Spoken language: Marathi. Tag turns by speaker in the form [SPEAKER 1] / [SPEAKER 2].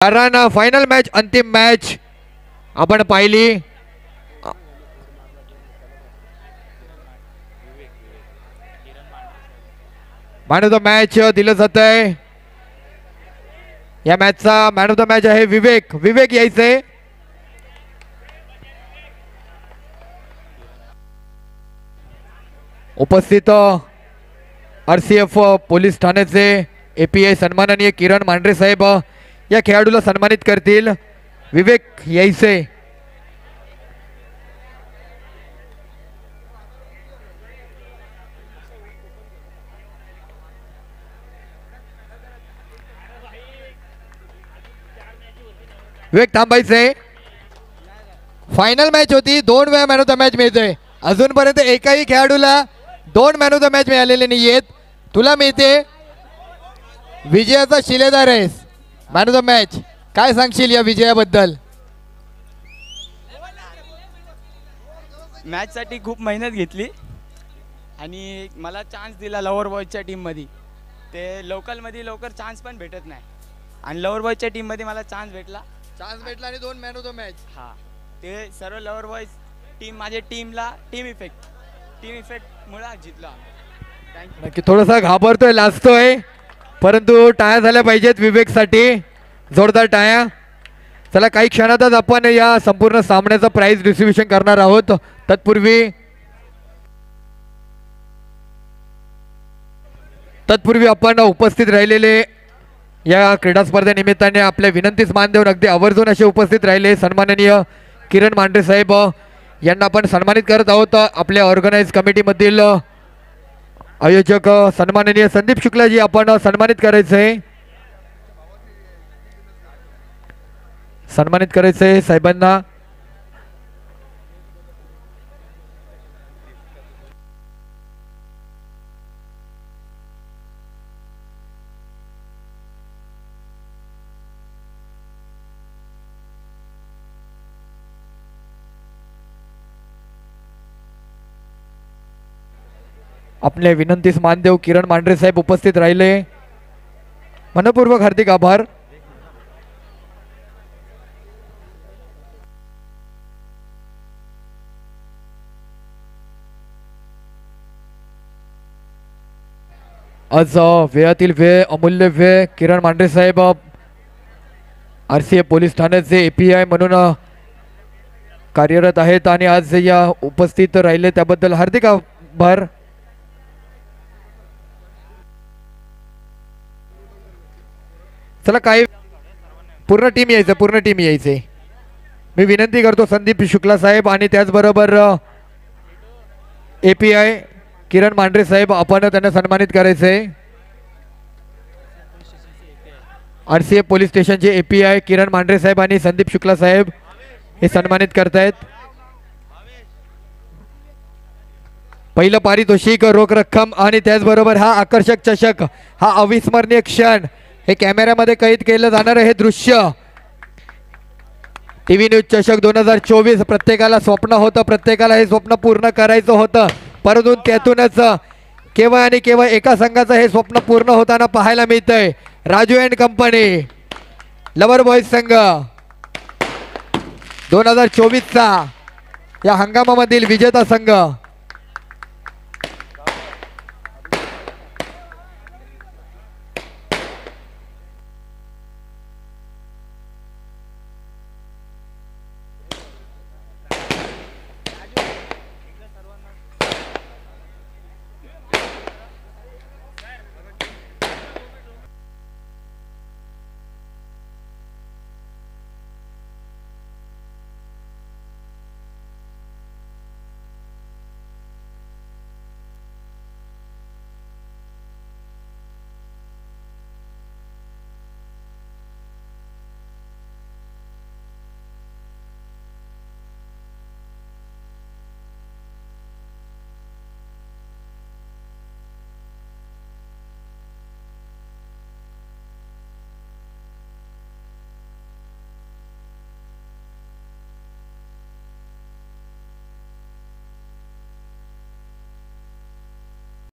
[SPEAKER 1] कारण फायनल मॅच अंतिम मॅच आपण पाहिली. मॅन ऑफ द मॅच दिलं जात आहे. या मॅचचा मॅन ऑफ द मॅच आहे विवेक. विवेक यायचे. उपस्थित RCF पोलीस ठाण्याचे API सन्माननीय किरण मांढरे साहेब या खेळाडूला सन्मानित करतील. विवेक यायचे. विवेक थांबायचे. फायनल मॅच होती. 2 वेळा मॅन ऑफ द मॅच मिळते. अजूनपर्यंत एकाही खेळाडूला 2 मॅन ऑफ द मॅच मिळालेले नाहीयेत. तुला मिळते. विजयाचा शिलेदार आहेस. मॅन ऑफ द मॅच काय सांगशील या विजयाबद्दल?
[SPEAKER 2] मॅच साठी खूप मेहनत घेतली आणि मला चान्स दिला लवर बॉयजच्या टीममध्ये. ते लोकलमध्ये लवकर चान्स पण भेटत नाही आणि लवर बॉयजच्या टीममध्ये मला चान्स भेटला
[SPEAKER 1] आणि 2 मॅन ऑफ द मॅच.
[SPEAKER 2] हां, ते सर्व लवर बॉयज टीम माझ्या टीम इफेक्टमुळे जिंकलो आम्ही. थँक्यू.
[SPEAKER 1] नक्की थोडासा घाबरतोय, लाजतोय, परंतु टाळ्या झाल्या पाहिजेत विवेकसाठी. जोरदार टाळ्या. चला काही क्षणातच आपण या संपूर्ण सामन्याचं प्राइज डिस्ट्रीब्युशन करणार आहोत. तत्पूर्वी आपण उपस्थित राहिलेले या क्रीडा स्पर्धेनिमित्ताने आपल्या विनंतीस मान देऊन अगदी आवर्जून असे उपस्थित राहिले सन्माननीय किरण मांढरे साहेब यांना आपण सन्मानित करत आहोत. आपल्या ऑर्गनाइज कमिटीमधील आयोजक सन्माननीय संदीप शुक्लाजी आपण सन्मानित करायचे. साहेबांना. आपल्या विनंतीस मानदेव किरण मांढरे साहेब उपस्थित राहिले. मनपूर्वक हार्दिक आभार. आज वेळातील वेळ, अमूल्य वेळ किरण मांढरे साहेब RCF पोलीस ठाण्याचे API म्हणून कार्यरत आहेत आणि आज या उपस्थित राहिले त्याबद्दल हार्दिक आभार. चला काय पूर्ण टीम यायचे. मी विनंती करतो संदीप शुक्ला साहेब आणि त्याचबरोबर API किरण मांढरे साहेब आपण त्यांना सन्मानित करायचे. RCF पोलीस स्टेशनचे API किरण मांढरे साहेब आणि संदीप शुक्ला साहेब हे सन्मानित करतायत. पहिलं पारितोषिक रोख रक्कम आणि त्याचबरोबर हा आकर्षक चषक, हा अविस्मरणीय क्षण हे कॅमेऱ्यामध्ये कैद केलं जाणार हे दृश्य. TV न्यूज चषक 2024 प्रत्येकाला स्वप्न होतं, प्रत्येकाला हे स्वप्न पूर्ण करायचं होतं, परंतु त्यातूनच केवळ आणि केवळ एका संघाचं हे स्वप्न पूर्ण होताना पाहायला मिळतंय. Raju and company lover boys संघ 2024चा या हंगामामधील विजेता संघ.